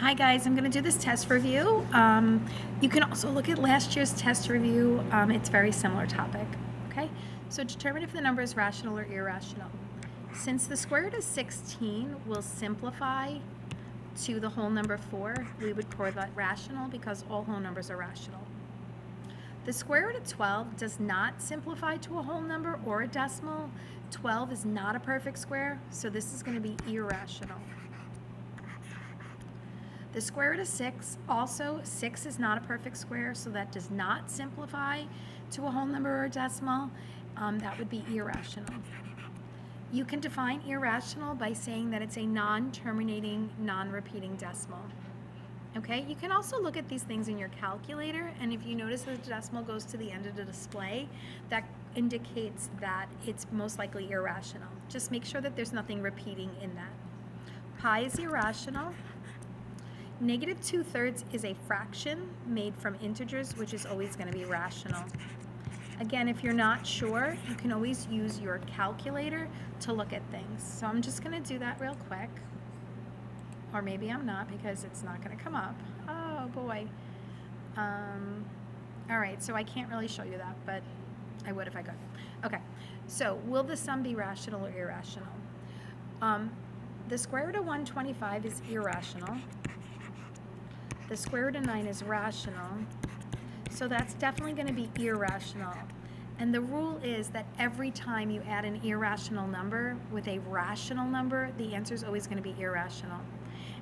Hi guys, I'm going to do this test review. You can also look at last year's test review. It's a very similar topic. Okay, so determine if the number is rational or irrational. Since the square root of 16 will simplify to the whole number 4, we would call that rational because all whole numbers are rational. The square root of 12 does not simplify to a whole number or a decimal. 12 is not a perfect square, so this is going to be irrational. The square root of 6, also 6 is not a perfect square, so that does not simplify to a whole number or a decimal. That would be irrational. You can define irrational by saying that it's a non-terminating, non-repeating decimal. Okay, you can also look at these things in your calculator, and if you notice that the decimal goes to the end of the display, that indicates that it's most likely irrational. Just make sure that there's nothing repeating in that. Pi is irrational. Negative 2/3 is a fraction made from integers, which is always going to be rational. Again, if you're not sure, you can always use your calculator to look at things. So I'm just going to do that real quick. Or maybe I'm not because it's not going to come up. Oh boy. All right, so I can't really show you that, but I would if I could. Okay, so will the sum be rational or irrational? The square root of 125 is irrational. The square root of 9 is rational, so that's definitely going to be irrational. And the rule is that every time you add an irrational number with a rational number, the answer is always going to be irrational.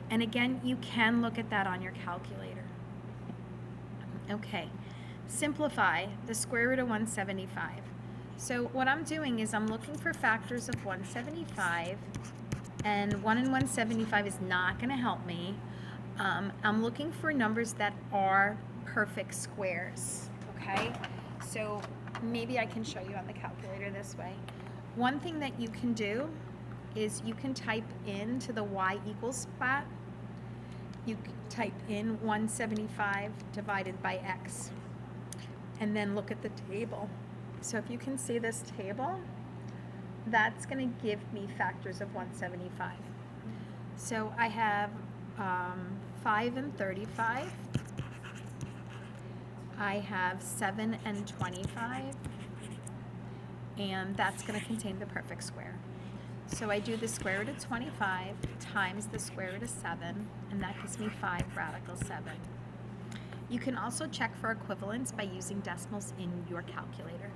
And again, you can look at that on your calculator. Okay, simplify the square root of 175. So what I'm doing is I'm looking for factors of 175, and 1 and 175 is not going to help me. I'm looking for numbers that are perfect squares, okay? So maybe I can show you on the calculator this way. One thing that you can do is you can type into the y equals spot, you type in 175 divided by x, and then look at the table. So if you can see this table, that's going to give me factors of 175. So I have 5 and 35. I have 7 and 25. And that's going to contain the perfect square. So I do the square root of 25 times the square root of 7, and that gives me 5 radical 7. You can also check for equivalence by using decimals in your calculator.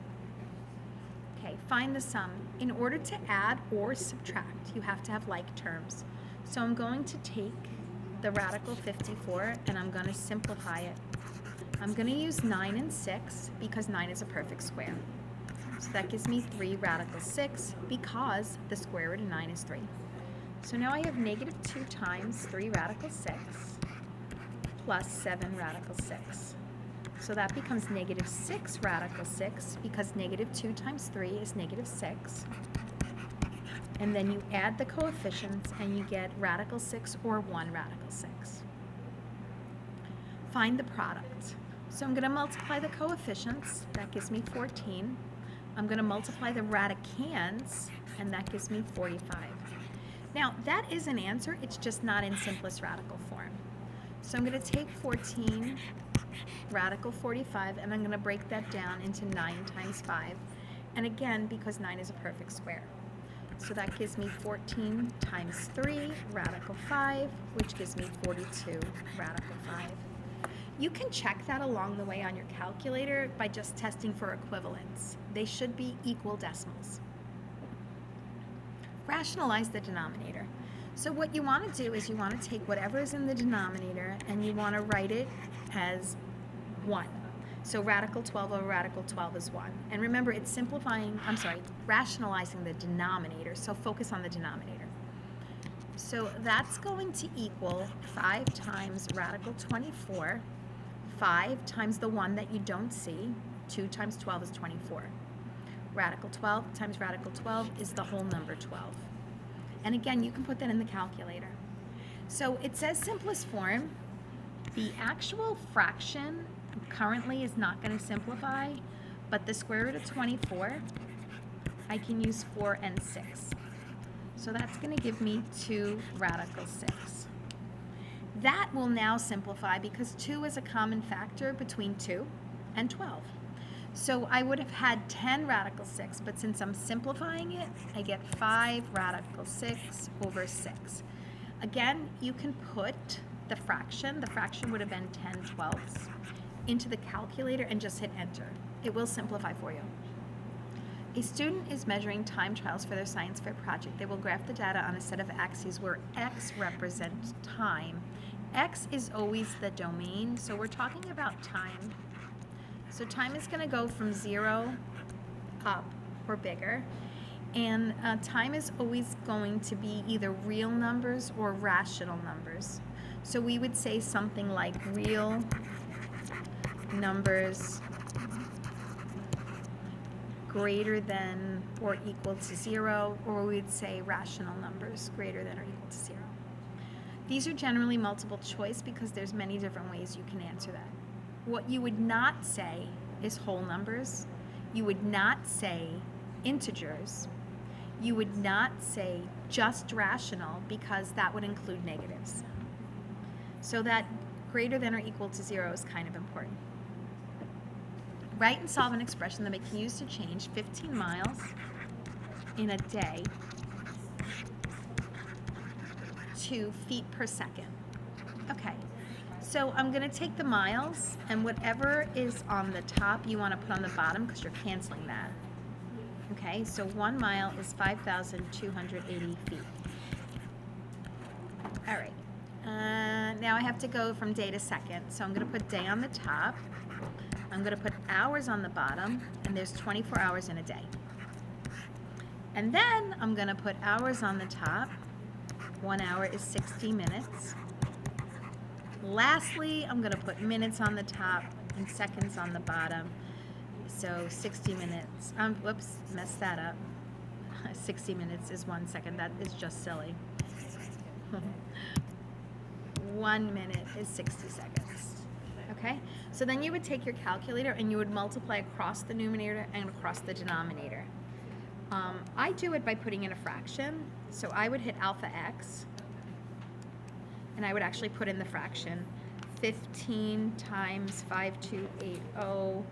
Okay, find the sum. In order to add or subtract, you have to have like terms. So I'm going to take the radical 54 and I'm going to simplify it. I'm going to use 9 and 6 because 9 is a perfect square. So that gives me 3 radical 6 because the square root of 9 is 3. So now I have negative 2 times 3 radical 6 plus 7 radical 6. So that becomes negative 6 radical 6 because negative 2 times 3 is negative 6. And then you add the coefficients and you get radical 6 or 1 radical 6. Find the product. So I'm going to multiply the coefficients, that gives me 14. I'm going to multiply the radicands, and that gives me 45. Now that is an answer, it's just not in simplest radical form. So I'm going to take 14 radical 45 and I'm going to break that down into 9 times 5. And again, because 9 is a perfect square. So that gives me 14 times 3 radical 5, which gives me 42 radical 5. You can check that along the way on your calculator by just testing for equivalence. They should be equal decimals. Rationalize the denominator. So what you want to do is you want to take whatever is in the denominator and you want to write it as 1. So radical 12 over radical 12 is 1. And remember, it's rationalizing the denominator, so focus on the denominator. So that's going to equal 5 times radical 24, 5 times the 1 that you don't see, 2 times 12 is 24. Radical 12 times radical 12 is the whole number 12. And again, you can put that in the calculator. So it says simplest form. The actual fraction currently is not going to simplify, but the square root of 24, I can use 4 and 6. So that's going to give me 2 radical 6. That will now simplify because 2 is a common factor between 2 and 12. So I would have had 10 radical 6, but since I'm simplifying it, I get 5 radical 6 over 6. Again, you can put the fraction would have been 10 twelfths, into the calculator and just hit enter. It will simplify for you. A student is measuring time trials for their science fair project. They will graph the data on a set of axes where x represents time. X is always the domain, so we're talking about time. So time is going to go from 0 up or bigger, and time is always going to be either real numbers or rational numbers. So we would say something like real numbers greater than or equal to 0, or we'd say rational numbers greater than or equal to 0. These are generally multiple choice because there's many different ways you can answer that. What you would not say is whole numbers. You would not say integers. You would not say just rational because that would include negatives. So that greater than or equal to 0 is kind of important. Write and solve an expression that can be used to change 15 miles in a day to feet per second. Okay, so I'm going to take the miles, and whatever is on the top you want to put on the bottom because you're canceling that. Okay, so 1 mile is 5,280 feet. All right, now I have to go from day to second, so I'm going to put day on the top. I'm going to put hours on the bottom, and there's 24 hours in a day. And then I'm going to put hours on the top. 1 hour is 60 minutes. Lastly, I'm going to put minutes on the top and seconds on the bottom. So 60 minutes. Whoops, messed that up. 60 minutes is 1 second. That is just silly. 1 minute is 60 seconds. Okay? So then you would take your calculator and you would multiply across the numerator and across the denominator. I do it by putting in a fraction. So I would hit alpha x, and I would actually put in the fraction. 15 times 5280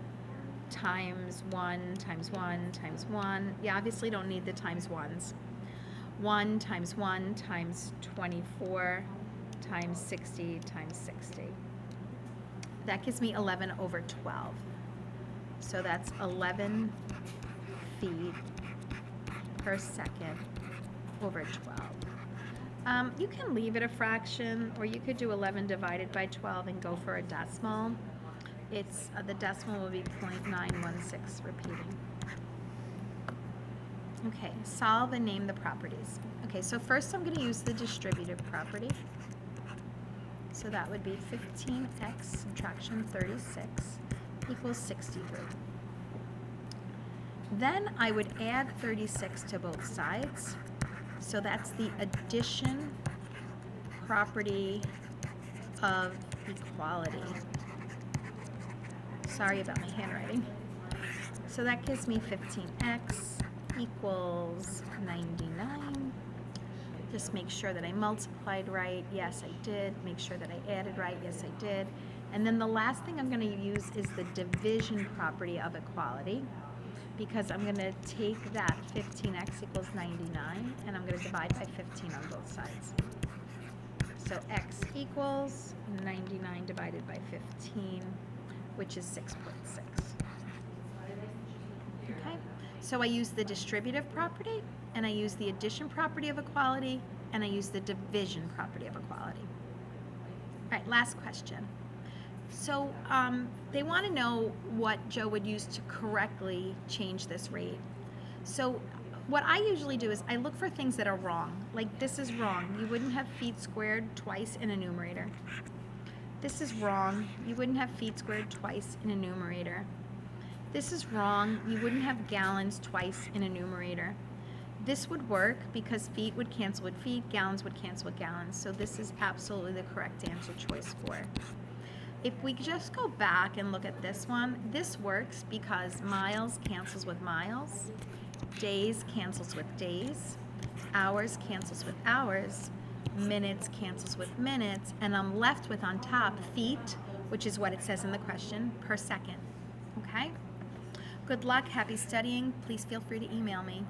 times 1 times 1 times 1. You obviously don't need the times ones. 1 times 1 times 24 times 60 times 60. That gives me 11 over 12. So that's 11 feet per second over 12. You can leave it a fraction, or you could do 11 divided by 12 and go for a decimal. It's the decimal will be 0.916 repeating. Okay, solve and name the properties. Okay, so first I'm going to use the distributive property. So that would be 15x subtraction 36 equals 63. Then I would add 36 to both sides. So that's the addition property of equality. Sorry about my handwriting. So that gives me 15x equals 99. Just make sure that I multiplied right. Yes, I did. Make sure that I added right. Yes, I did. And then the last thing I'm going to use is the division property of equality, because I'm going to take that 15x equals 99, and I'm going to divide by 15 on both sides. So x equals 99 divided by 15, which is 6.6. Okay, so I use the distributive property, and I use the addition property of equality, and I use the division property of equality. All right, last question. So they want to know what Joe would use to correctly change this rate. So what I usually do is I look for things that are wrong. Like, this is wrong. You wouldn't have feet squared twice in a numerator. This is wrong. You wouldn't have feet squared twice in a numerator. This is wrong. You wouldn't have gallons twice in a numerator. This would work because feet would cancel with feet, gallons would cancel with gallons. So this is absolutely the correct answer choice 4. If we just go back and look at this one, this works because miles cancels with miles, days cancels with days, hours cancels with hours, minutes cancels with minutes, and I'm left with on top feet, which is what it says in the question, per second. Okay? Good luck. Happy studying. Please feel free to email me.